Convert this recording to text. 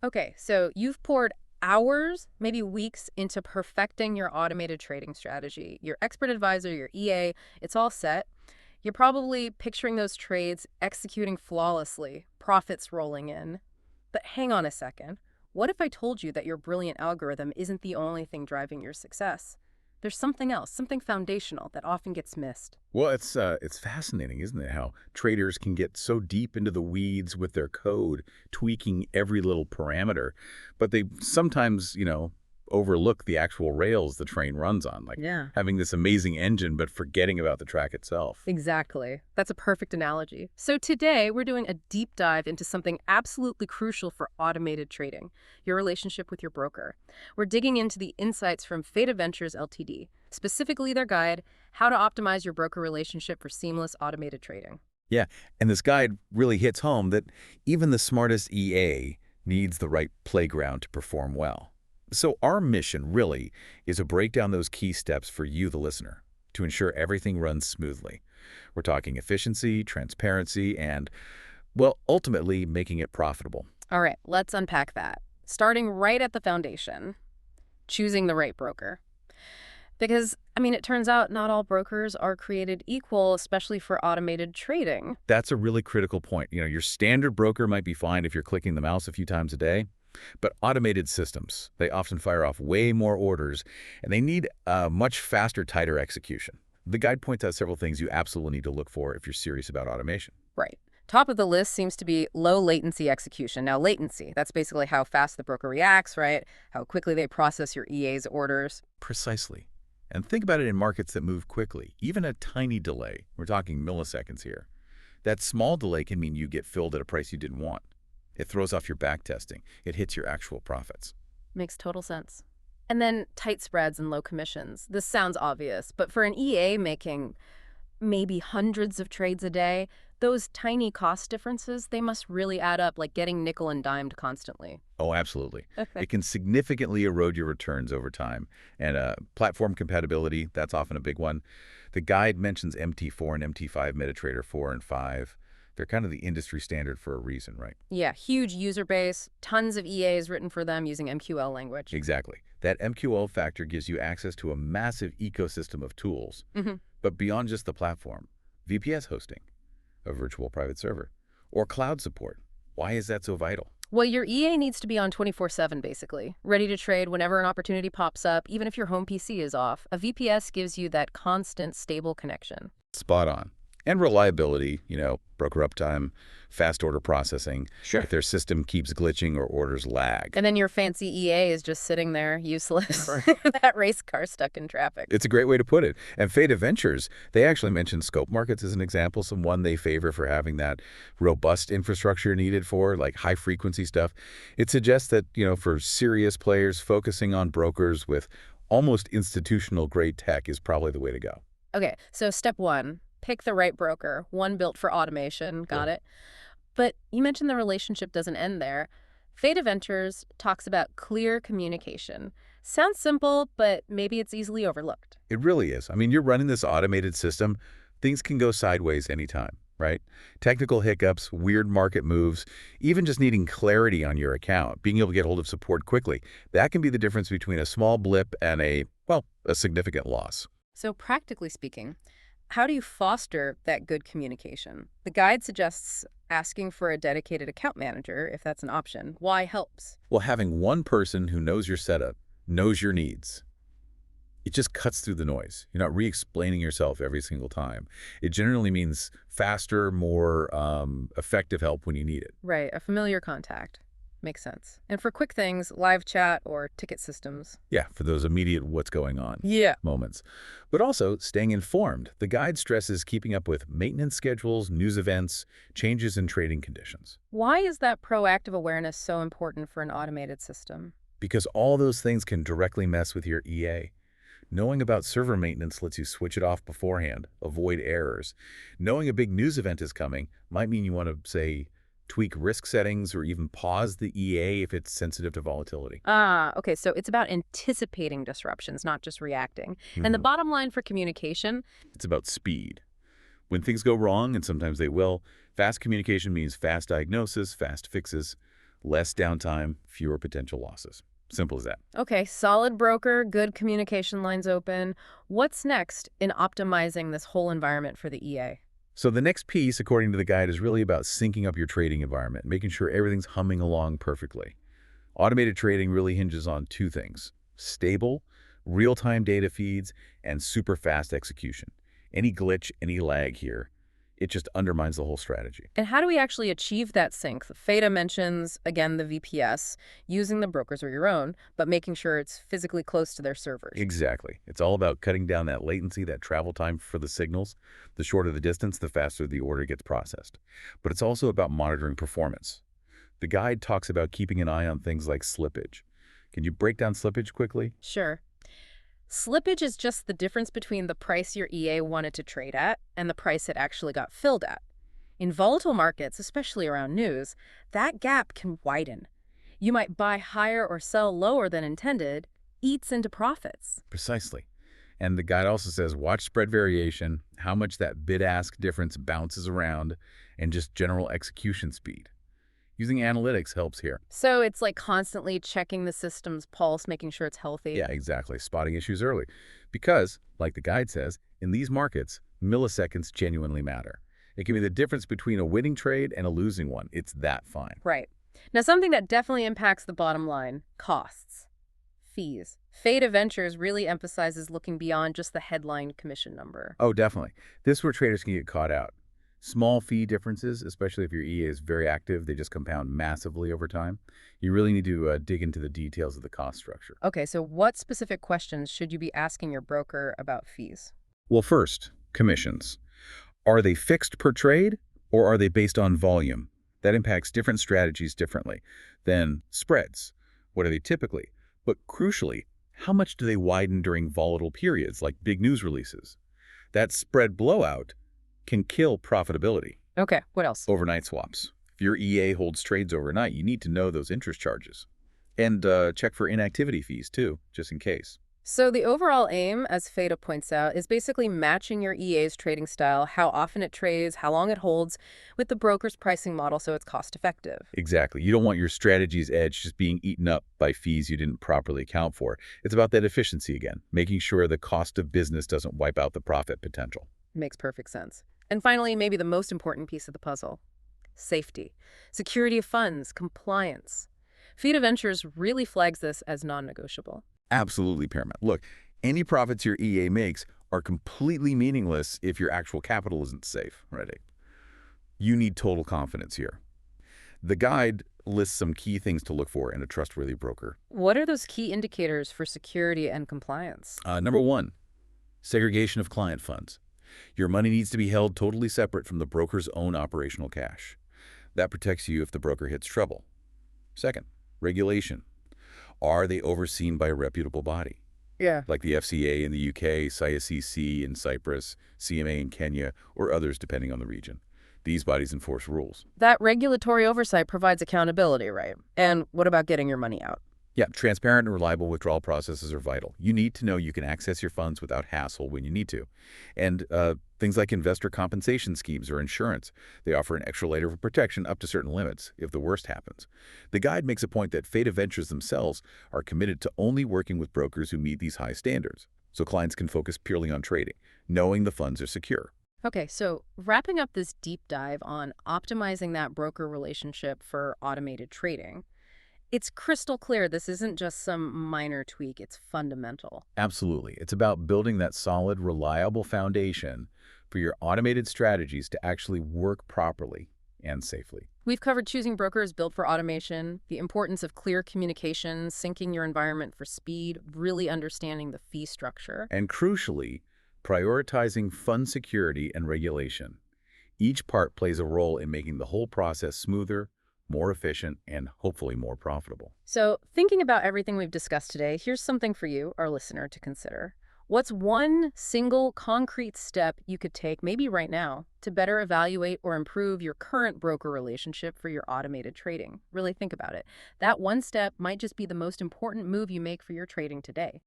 Okay, so you've poured hours, maybe weeks, into perfecting your automated trading strategy. Your expert advisor, your EA, it's all set. You're probably picturing those trades executing flawlessly, profits rolling in. But hang on a second. What if I told you that your brilliant algorithm isn't the only thing driving your success? There's something else, something foundational that often gets missed. Well, it's fascinating, isn't it, how traders can get so deep into the weeds with their code, tweaking every little parameter, but they sometimes, overlook the actual rails the train runs on, like Yeah. having this amazing engine but forgetting about the track itself. Exactly. That's a perfect analogy. So today we're doing a deep dive into something absolutely crucial for automated trading, your relationship with your broker. We're digging into the insights from Faida Ventures LTD, specifically their guide, How to Optimize Your Broker Relationship for Seamless Automated Trading. Yeah, and this guide really hits home that even the smartest EA needs the right playground to perform well. So our mission really is to break down those key steps for you, the listener, to ensure everything runs smoothly. We're talking efficiency, transparency, and, well, ultimately making it profitable. All right, let's unpack that. Starting right at the foundation, choosing the right broker. Because, it turns out not all brokers are created equal, especially for automated trading. That's a really critical point. Your standard broker might be fine if you're clicking the mouse a few times a day, but automated systems, they often fire off way more orders, and they need a much faster, tighter execution. The guide points out several things you absolutely need to look for if you're serious about automation. Right. Top of the list seems to be low latency execution. Now, latency, that's basically how fast the broker reacts, right? How quickly they process your EA's orders. Precisely. And think about it in markets that move quickly. Even a tiny delay, we're talking milliseconds here. That small delay can mean you get filled at a price you didn't want. It throws off your back testing. It hits your actual profits. Makes total sense. And then tight spreads and low commissions. This sounds obvious, but for an EA making maybe hundreds of trades a day, those tiny cost differences, they must really add up, like getting nickel and dimed constantly. Oh, absolutely. Okay. It can significantly erode your returns over time. And platform compatibility, that's often a big one. The guide mentions MT4 and MT5 MetaTrader 4 and 5. They're kind of the industry standard for a reason, right? Yeah, huge user base, tons of EAs written for them using MQL language. Exactly. That MQL factor gives you access to a massive ecosystem of tools. Hmm. But beyond just the platform, VPS hosting, a virtual private server, or cloud support. Why is that so vital? Well, your EA needs to be on 24/7, basically, ready to trade whenever an opportunity pops up, even if your home PC is off. A VPS gives you that constant, stable connection. Spot on. And reliability, broker uptime, fast order processing. Sure. If their system keeps glitching or orders lag. And then your fancy EA is just sitting there, useless. That race car stuck in traffic. It's a great way to put it. And Faida Ventures, they actually mentioned scope markets as an example, someone they favor for having that robust infrastructure needed for, like high-frequency stuff. It suggests that, for serious players, focusing on brokers with almost institutional-grade tech is probably the way to go. Okay, so step one, pick the right broker, one built for automation. Got Yeah. it. But you mentioned the relationship doesn't end there. Fata Ventures talks about clear communication. Sounds simple, but maybe it's easily overlooked. It really is. You're running this automated system. Things can go sideways anytime, right? Technical hiccups, weird market moves, even just needing clarity on your account, being able to get hold of support quickly. That can be the difference between a small blip and a significant loss. So practically speaking, how do you foster that good communication? The guide suggests asking for a dedicated account manager, if that's an option. Why helps? Well, having one person who knows your setup, knows your needs, it just cuts through the noise. You're not re-explaining yourself every single time. It generally means faster, more effective help when you need it. Right, a familiar contact. Makes sense. And for quick things, live chat or ticket systems. Yeah, for those immediate what's going on Yeah. moments. But also staying informed. The guide stresses keeping up with maintenance schedules, news events, changes in trading conditions. Why is that proactive awareness so important for an automated system? Because all those things can directly mess with your EA. Knowing about server maintenance lets you switch it off beforehand, avoid errors. Knowing a big news event is coming might mean you want to, say, tweak risk settings or even pause the EA if it's sensitive to volatility. Ah, okay, so it's about anticipating disruptions, not just reacting. And the Mhm. bottom line for communication, It's about speed. When things go wrong, and sometimes they will, fast communication means fast diagnosis, fast fixes. Less downtime, fewer potential losses. Simple as that. Okay, solid broker, good communication lines open. What's next in optimizing this whole environment for the EA? So the next piece, according to the guide, is really about syncing up your trading environment, making sure everything's humming along perfectly. Automated trading really hinges on two things: stable, real-time data feeds, and super fast execution. Any glitch, any lag here, it just undermines the whole strategy. And how do we actually achieve that sync? Faida mentions, again, the VPS, using the brokers or your own, but making sure it's physically close to their servers. Exactly. It's all about cutting down that latency, that travel time for the signals. The shorter the distance, the faster the order gets processed. But it's also about monitoring performance. The guide talks about keeping an eye on things like slippage. Can you break down slippage quickly? Sure. Slippage is just the difference between the price your EA wanted to trade at and the price it actually got filled at. In volatile markets, especially around news, that gap can widen. You might buy higher or sell lower than intended, eats into profits. Precisely. And the guide also says watch spread variation, how much that bid-ask difference bounces around, and just general execution speed. Using analytics helps here. So it's like constantly checking the system's pulse, making sure it's healthy. Yeah, exactly. Spotting issues early. Because, like the guide says, in these markets, milliseconds genuinely matter. It can be the difference between a winning trade and a losing one. It's that fine. Right. Now, something that definitely impacts the bottom line, costs, fees. Faida Ventures really emphasizes looking beyond just the headline commission number. Oh, definitely. This is where traders can get caught out. Small fee differences, especially if your EA is very active, they just compound massively over time. You really need to dig into the details of the cost structure. Okay, so what specific questions should you be asking your broker about fees? Well, first, commissions. Are they fixed per trade or are they based on volume? That impacts different strategies differently. Then spreads. What are they typically? But crucially, how much do they widen during volatile periods like big news releases? That spread blowout can kill profitability. Okay, what else? Overnight swaps. If your EA holds trades overnight, you need to know those interest charges. And check for inactivity fees too, just in case. So the overall aim, as Faida points out, is basically matching your EA's trading style, how often it trades, how long it holds, with the broker's pricing model so it's cost effective. Exactly. You don't want your strategy's edge just being eaten up by fees you didn't properly account for. It's about that efficiency again, making sure the cost of business doesn't wipe out the profit potential. Makes perfect sense. And finally, maybe the most important piece of the puzzle, safety, security of funds, compliance. Faida Ventures really flags this as non-negotiable. Absolutely paramount. Look, any profits your EA makes are completely meaningless if your actual capital isn't safe, right? You need total confidence here. The guide lists some key things to look for in a trustworthy broker. What are those key indicators for security and compliance? Number one, segregation of client funds. Your money needs to be held totally separate from the broker's own operational cash. That protects you if the broker hits trouble. Second, regulation. Are they overseen by a reputable body? Yeah. Like the FCA in the UK, CISCC in Cyprus, CMA in Kenya, or others depending on the region. These bodies enforce rules. That regulatory oversight provides accountability, right? And what about getting your money out? Yeah, transparent and reliable withdrawal processes are vital. You need to know you can access your funds without hassle when you need to. And things like investor compensation schemes or insurance, they offer an extra layer of protection up to certain limits if the worst happens. The guide makes a point that Faida Ventures themselves are committed to only working with brokers who meet these high standards, so clients can focus purely on trading, knowing the funds are secure. Okay, so wrapping up this deep dive on optimizing that broker relationship for automated trading, it's crystal clear this isn't just some minor tweak, it's fundamental. Absolutely. It's about building that solid, reliable foundation for your automated strategies to actually work properly and safely. We've covered choosing brokers built for automation, the importance of clear communication, syncing your environment for speed, really understanding the fee structure. And crucially, prioritizing fund security and regulation. Each part plays a role in making the whole process smoother, more efficient, and hopefully more profitable. So, thinking about everything we've discussed today, here's something for you, our listener, to consider. What's one single concrete step you could take, maybe right now, to better evaluate or improve your current broker relationship for your automated trading? Really think about it. That one step might just be the most important move you make for your trading today.